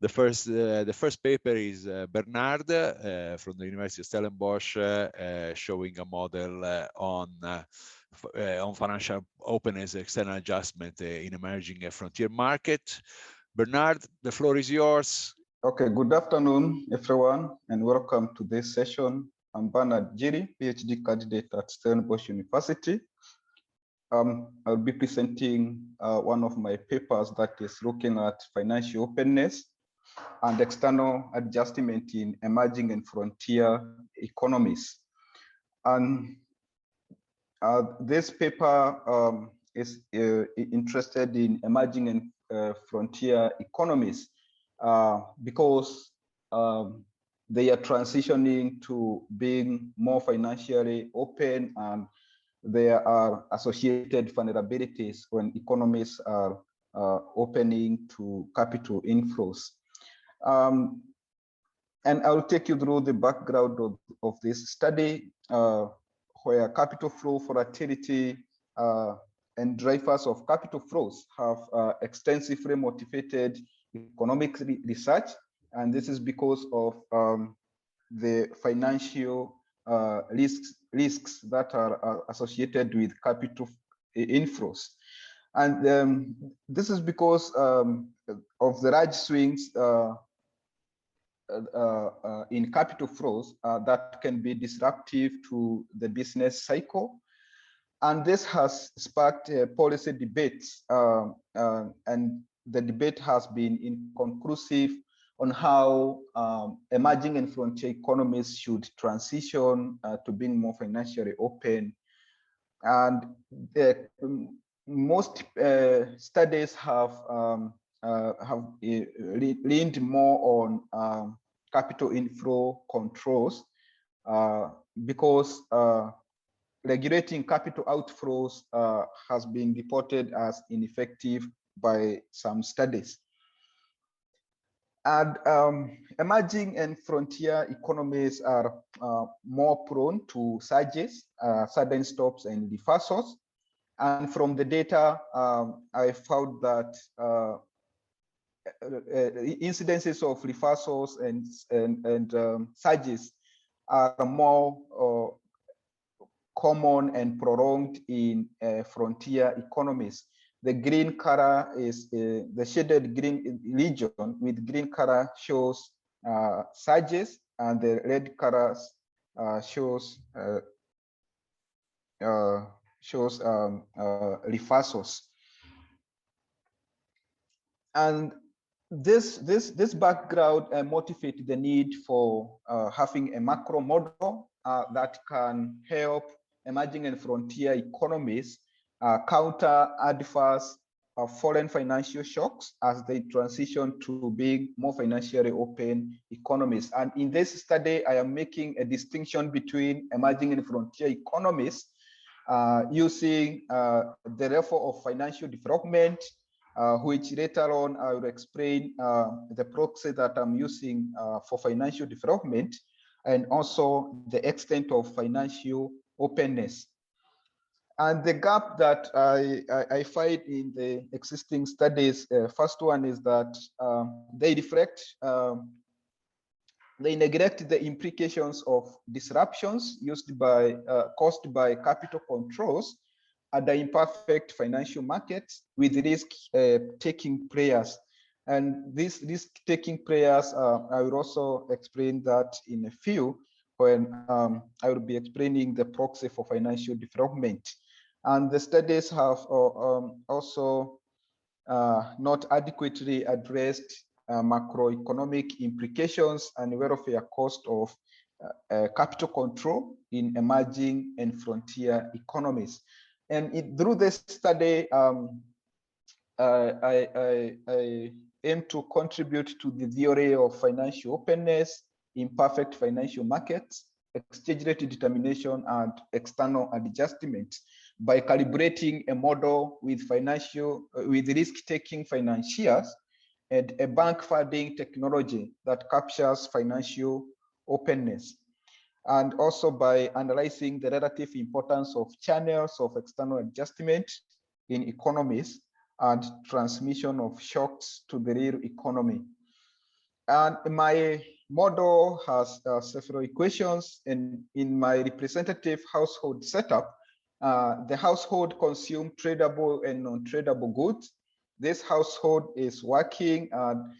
The first paper is Bernard from the University of Stellenbosch, showing a model on financial openness, external adjustment in emerging frontier market. Bernard, the floor is yours. Okay, good afternoon, everyone, and welcome to this session. I'm Bernard Njiri, PhD candidate at Stellenbosch University. I'll be presenting one of my papers that is looking at financial openness and external adjustment in emerging and frontier economies. And this paper is interested in emerging and frontier economies because they are transitioning to being more financially open, and there are associated vulnerabilities when economies are opening to capital inflows. And I'll take you through the background of this study, where capital flow volatility and drivers of capital flows have extensively motivated economic research. And this is because of the financial risks that are associated with capital inflows. And this is because of the large swings in capital flows that can be disruptive to the business cycle. And this has sparked policy debates, and the debate has been inconclusive on how emerging and frontier economies should transition to being more financially open. And most studies have leaned more on capital inflow controls because regulating capital outflows has been reported as ineffective by some studies. And emerging and frontier economies are more prone to surges, sudden stops, and reversals. And from the data, I found that incidences of reversals and surges are more common and prolonged in frontier economies. The green color is the shaded green region with green color shows surges, and the red colors shows reversals. And this background motivates the need for having a macro model that can help emerging and frontier economies counter adverse foreign financial shocks as they transition to being more financially open economies. And in this study, I am making a distinction between emerging and frontier economies using the level of financial development, which later on I will explain the proxy that I'm using for financial development, and also the extent of financial openness. And the gap that I find in the existing studies, first one is that they neglect the implications of disruptions caused by capital controls and the imperfect financial markets with risk-taking players. And these risk-taking players, I will also explain that in a few when I will be explaining the proxy for financial development. And the studies have also not adequately addressed macroeconomic implications and welfare cost of capital control in emerging and frontier economies. And through this study, I aim to contribute to the theory of financial openness, imperfect financial markets, exchange rate determination, and external adjustment by calibrating a model with risk-taking financiers and a bank funding technology that captures financial openness, and also by analyzing the relative importance of channels of external adjustment in economies and transmission of shocks to the real economy. And my model has several equations, and in my representative household setup, the household consume tradable and non-tradable goods. This household is working, and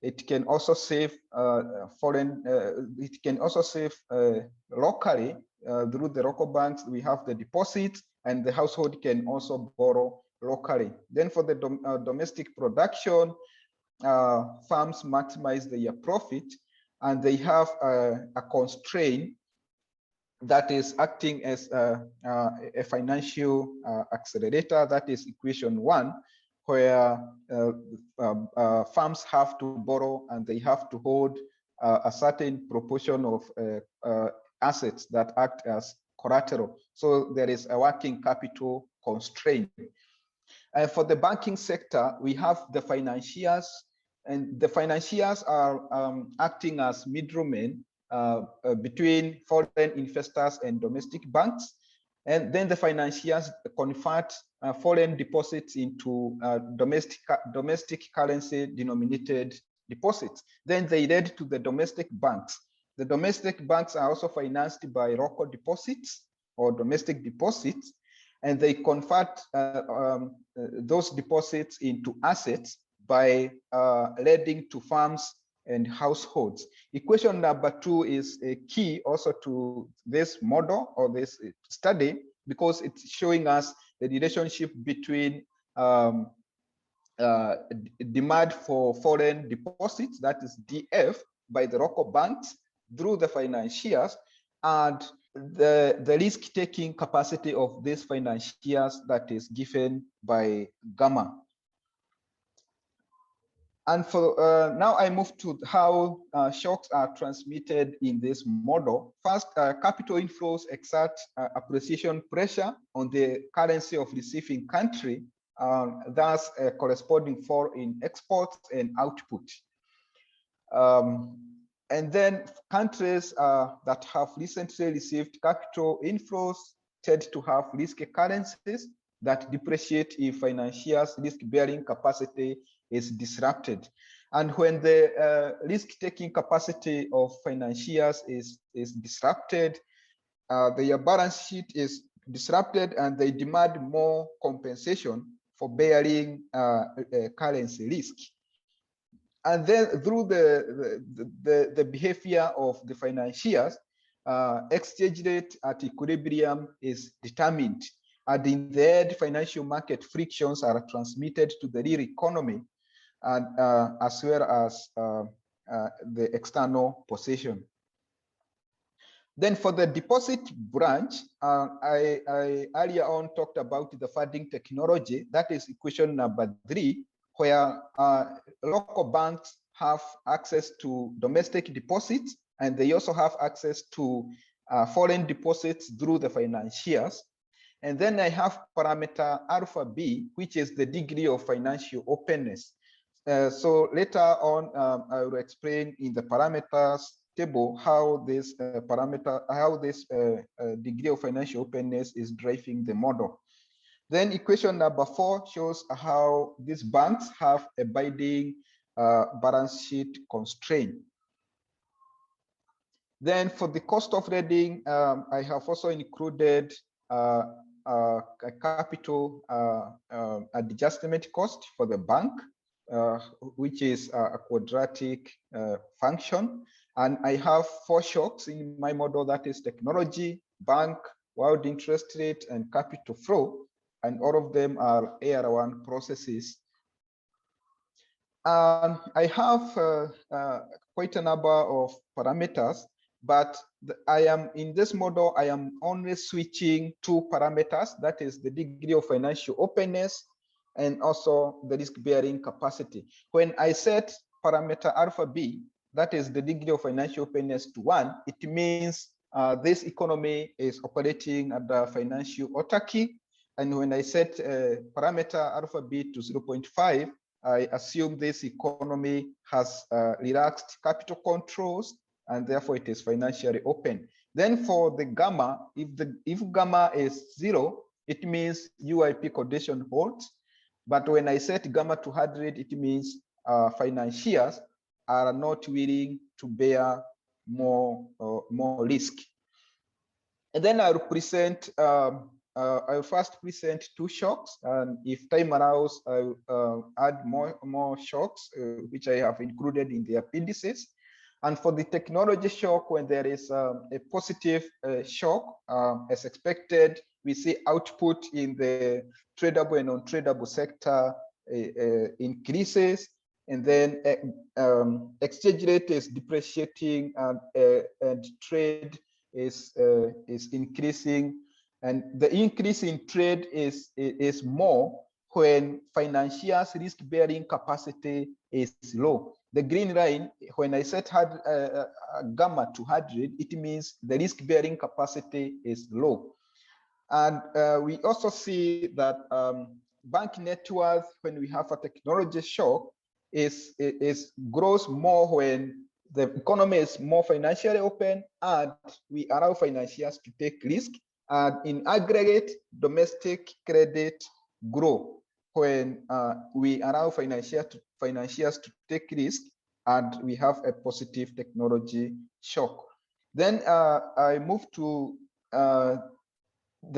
it can also save it can also save locally through the local banks. We have the deposits, and the household can also borrow locally. Then for the domestic production, farms maximize their profit, and they have a constraint that is acting as a financial accelerator. That is equation 1, where farms have to borrow and they have to hold a certain proportion of assets that act as collateral. So there is a working capital constraint. For the banking sector, we have the financiers, and the financiers are acting as middlemen between foreign investors and domestic banks. And then the financiers convert foreign deposits into domestic currency denominated deposits. Then they lead to the domestic banks. The domestic banks are also financed by local deposits or domestic deposits, and they convert those deposits into assets by lending to farms and households. Equation number 2 is a key also to this model or this study, because it's showing us the relationship between demand for foreign deposits, that is DF, by the local banks through the financiers, and the risk-taking capacity of these financiers that is given by gamma. And for now, I move to how shocks are transmitted in this model. First, capital inflows exert appreciation pressure on the currency of receiving country, thus a corresponding fall in exports and output. And then countries that have recently received capital inflows tend to have risky currencies that depreciate if financiers' risk-bearing capacity is disrupted. And when the risk-taking capacity of financiers is disrupted, their balance sheet is disrupted, and they demand more compensation for bearing currency risk. And then through the behavior of the financiers, exchange rate at equilibrium is determined. And in the end, financial market frictions are transmitted to the real economy, and as well as the external position. Then for the deposit branch, I earlier on talked about the funding technology. That is equation number 3, where local banks have access to domestic deposits, and they also have access to foreign deposits through the financiers. And then I have parameter alpha B, which is the degree of financial openness. So later on, I will explain in the parameters table how this degree of financial openness is driving the model. Then equation number 4 shows how these banks have a binding balance sheet constraint. Then for the cost of lending, I have also included a capital adjustment cost for the bank, which is a quadratic function. And I have 4 shocks in my model, that is technology, bank, world interest rate, and capital flow. And all of them are AR1 processes. I have quite a number of parameters, but I am in this model, I am only switching 2 parameters, that is the degree of financial openness and also the risk-bearing capacity. When I set parameter alpha B, that is the degree of financial openness, to 1, it means this economy is operating at the financial autarky. And when I set parameter alpha B to 0.5, I assume this economy has relaxed capital controls, and therefore it is financially open. Then for the gamma, if gamma is 0, it means UIP condition holds. But when I set gamma to 100, it means financiers are not willing to bear more risk. And then I'll present. I'll first present two shocks, and if time allows, I'll add more shocks, which I have included in the appendices. And for the technology shock, when there is a positive shock, as expected, we see output in the tradable and non-tradable sector increases, and then exchange rate is depreciating, and trade is increasing. And the increase in trade is more when financiers' risk-bearing capacity is low. The green line, when I set gamma to 100, it means the risk-bearing capacity is low. And we also see that bank net worth, when we have a technology shock, grows more when the economy is more financially open and we allow financiers to take risk. And in aggregate, domestic credit grow when we allow financiers to take risk and we have a positive technology shock. Then I move to the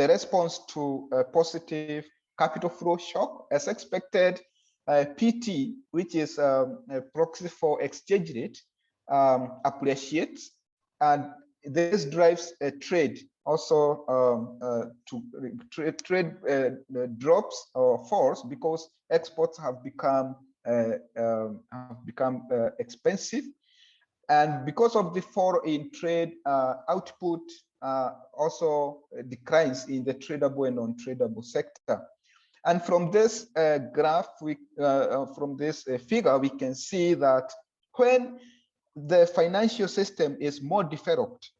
response to a positive capital flow shock. As expected, PT, which is a proxy for exchange rate, appreciates, and this drives a trade. Also, trade drops or falls because exports have become expensive, and because of the fall in trade, output also declines in the tradable and non-tradable sector. And from this graph, from this figure, we can see that when the financial system is more developed,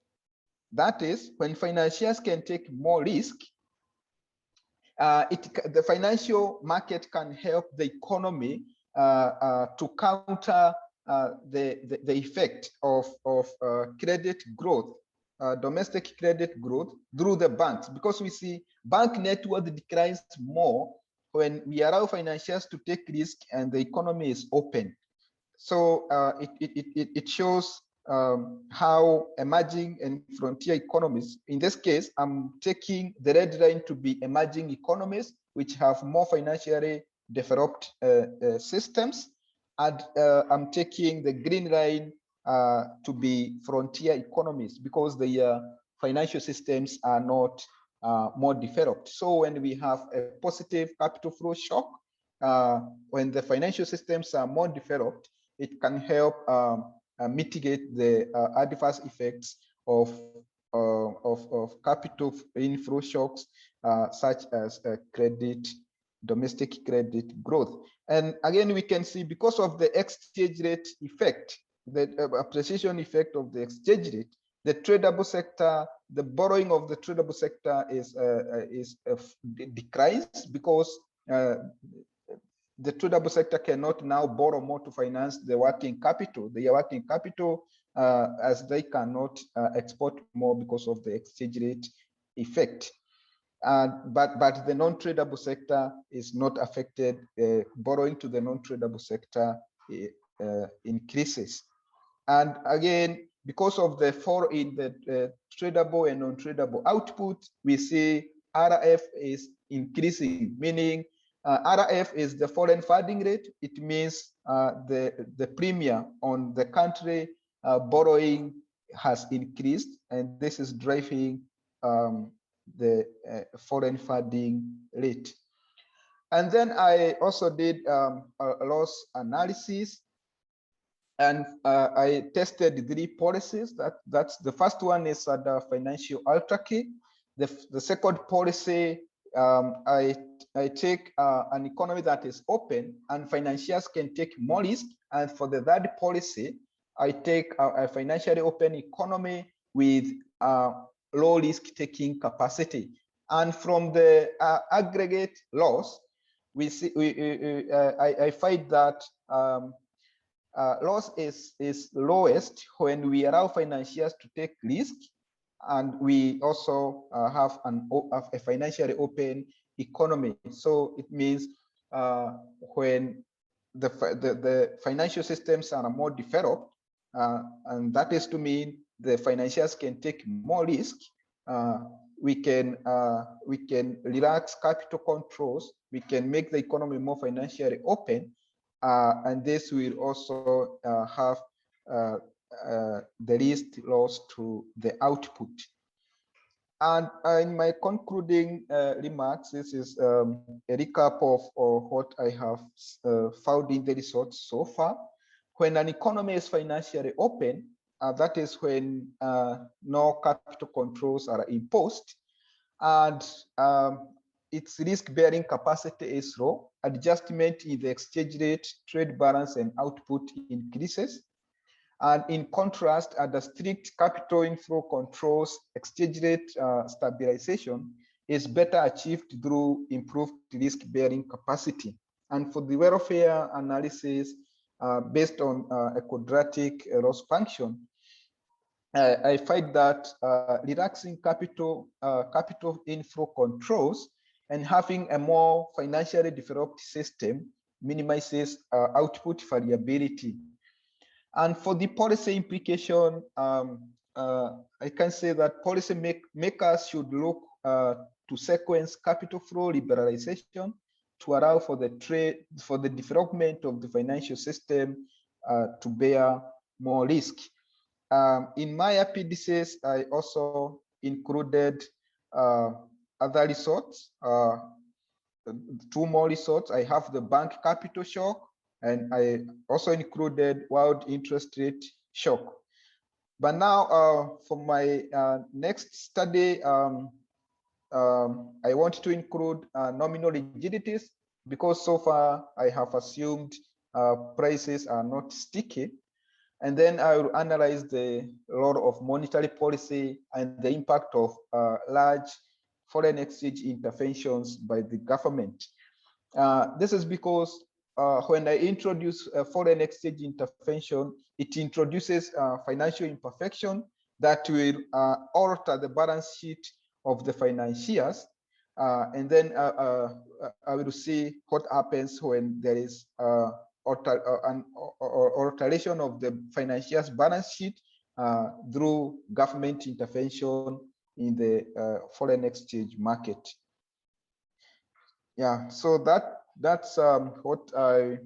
that is, when financiers can take more risk, the financial market can help the economy to counter the effect of credit growth, domestic credit growth through the banks, because we see bank net worth declines more when we allow financiers to take risk and the economy is open. So it shows how emerging and frontier economies, in this case, I'm taking the red line to be emerging economies, which have more financially developed systems, and I'm taking the green line to be frontier economies because the financial systems are not more developed. So when we have a positive capital flow shock, when the financial systems are more developed, it can help mitigate the adverse effects of capital inflow shocks, such as domestic credit growth. And again, we can see because of the exchange rate effect, the appreciation effect of the exchange rate, the tradable sector, the borrowing of the tradable sector declines because the tradable sector cannot now borrow more to finance the working capital. The working capital, as they cannot export more because of the exchange rate effect. But the non-tradable sector is not affected. Borrowing to the non-tradable sector increases. And again, because of the fall in the tradable and non-tradable output, we see RF is increasing, meaning RF is the foreign funding rate. It means the premium on the country borrowing has increased, and this is driving the foreign funding rate. And then I also did a loss analysis, and I tested 3 policies. That's the first one is the financial autarky. The second policy, I take an economy that is open and financiers can take more risk. And for the third policy, I take a financially open economy with low risk taking capacity. And from the aggregate loss, we see I find that loss is lowest when we allow financiers to take risk, and we also have a financially open economy. So it means when the financial systems are more developed, and that is to mean the financiers can take more risk. We can relax capital controls. We can make the economy more financially open, and this will also have the least loss to the output. And in my concluding remarks, this is a recap of what I have found in the research so far. When an economy is financially open, that is when no capital controls are imposed, and its risk-bearing capacity is low. Adjustment in the exchange rate, trade balance, and output increases. And in contrast, under strict capital inflow controls, exchange rate stabilization is better achieved through improved risk-bearing capacity. And for the welfare analysis based on a quadratic loss function, I find that relaxing capital inflow controls and having a more financially developed system minimizes output variability. And for the policy implication, I can say that policy makers should look to sequence capital flow liberalization to allow for the development of the financial system to bear more risk. In my appendices, I also included other resorts, 2 more resorts. I have the bank capital shock, and I also included world interest rate shock. But now for my next study, I want to include nominal rigidities, because so far I have assumed prices are not sticky. And then I will analyze the role of monetary policy and the impact of large foreign exchange interventions by the government. This is because when I introduce a foreign exchange intervention, it introduces financial imperfection that will alter the balance sheet of the financiers. And then I will see what happens when there is an alteration of the financiers' balance sheet through government intervention in the foreign exchange market. Yeah, so that's what I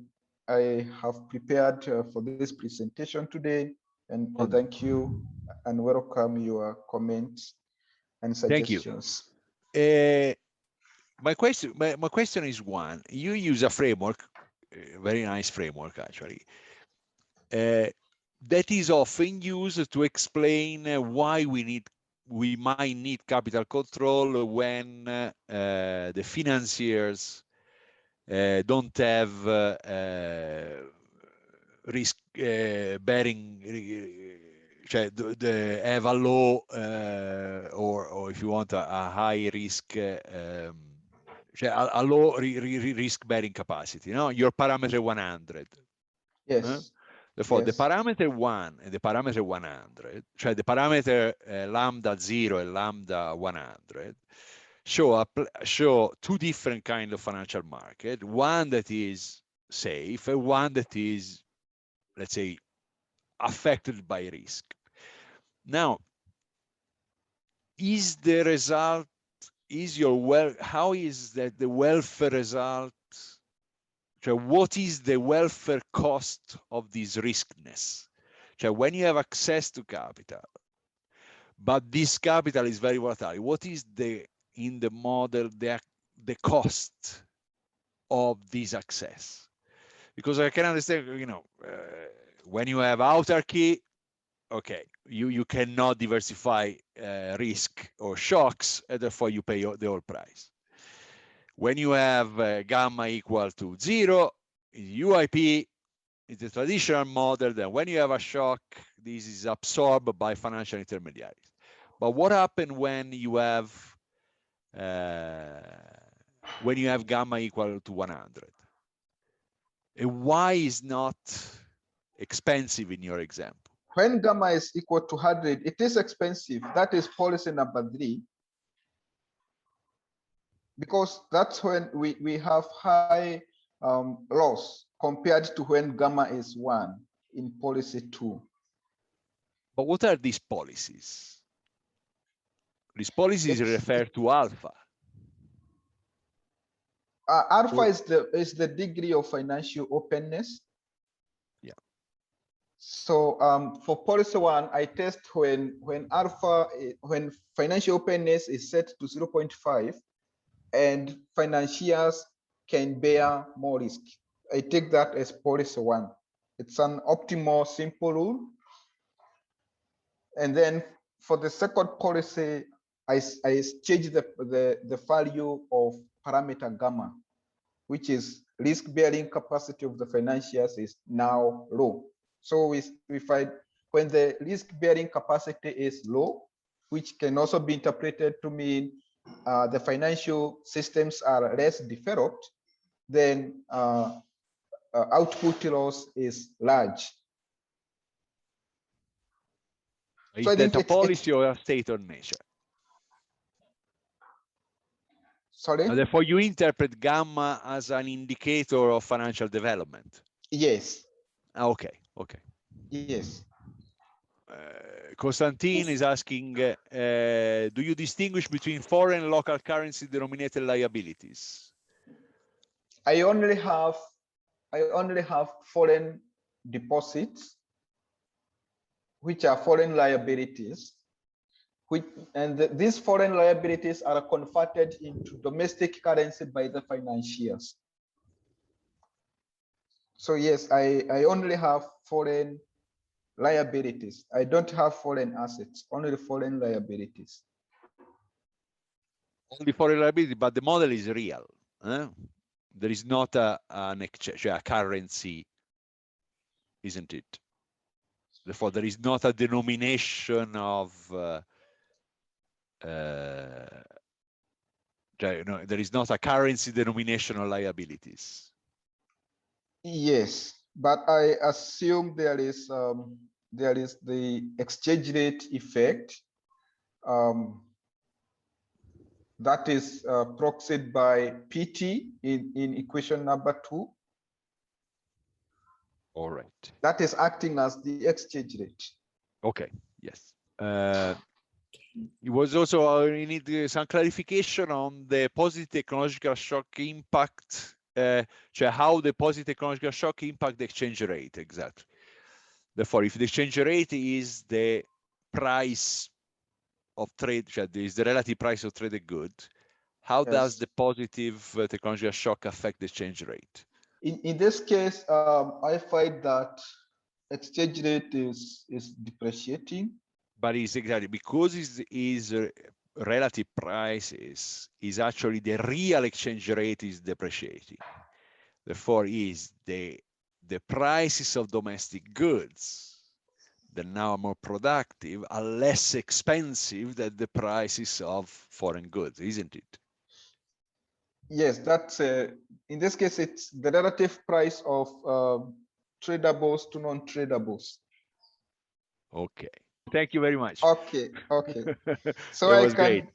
have prepared for this presentation today, and I thank you and welcome your comments and suggestions. Thank you. My question is one. You use a framework, a very nice framework actually, that is often used to explain why we might need capital control when the financiers don't have risk bearing, have a low or if you want a high risk, a low risk bearing capacity. No, your parameter 100. Yes. Therefore, yes. the parameter 1 and the parameter 100, cioè the parameter lambda 0 and lambda 100, show 2 different kinds of financial market. One that is safe and one that is, let's say, affected by risk. Now, is the result, how is that the welfare result? So what is the welfare cost of this riskiness? So when you have access to capital, but this capital is very volatile, what is in the model the cost of this access? Because I can understand, when you have autarky, okay, you cannot diversify risk or shocks, and therefore you pay the whole price. When you have gamma equal to 0, UIP is the traditional model. Then when you have a shock, this is absorbed by financial intermediaries. But what happens when you have gamma equal to 100? And why is not expensive in your example? When gamma is equal to 100, it is expensive. That is policy number 3. Because that's when we have high loss compared to when gamma is 1 in policy 2. But what are these policies? These policies refer to alpha. Alpha is the degree of financial openness. Yeah. So for policy 1, I test when financial openness is set to 0.5 and financiers can bear more risk. I take that as policy 1. It's an optimal simple rule. And then for the second policy, I change the value of parameter gamma, which is risk-bearing capacity of the financiers is now low. So we find when the risk-bearing capacity is low, which can also be interpreted to mean the financial systems are less developed, then output loss is large. Is that a policy or a state or nature? Sorry? And therefore, you interpret gamma as an indicator of financial development? Yes. Okay, okay. Yes. Konstantin is asking, do you distinguish between foreign and local currency denominated liabilities? I only have foreign deposits, which are foreign liabilities, these foreign liabilities are converted into domestic currency by the financiers. So yes, I only have foreign liabilities. I don't have foreign assets, only foreign liabilities. Only foreign liability, but the model is real. There is not an exchange, a currency, isn't it? Therefore, there is not a denomination of there is not a currency denomination of liabilities. Yes, but I assume there is the exchange rate effect that is proxied by PT in equation number 2. All right. That is acting as the exchange rate. Okay. Yes. It was also we need some clarification on the positive technological shock impact. How the positive technological shock impact the exchange rate exactly. Therefore, if the exchange rate is the price of trade, is the relative price of traded good, how does the positive technological shock affect the exchange rate? In this case, I find that exchange rate is depreciating. But it's exactly because is relative prices is actually the real exchange rate is depreciating. Therefore, is the prices of domestic goods that now are more productive are less expensive than the prices of foreign goods, isn't it? Yes, that's in this case, it's the relative price of tradables to non-tradables. Okay. Thank you very much. Okay, okay. So That was great.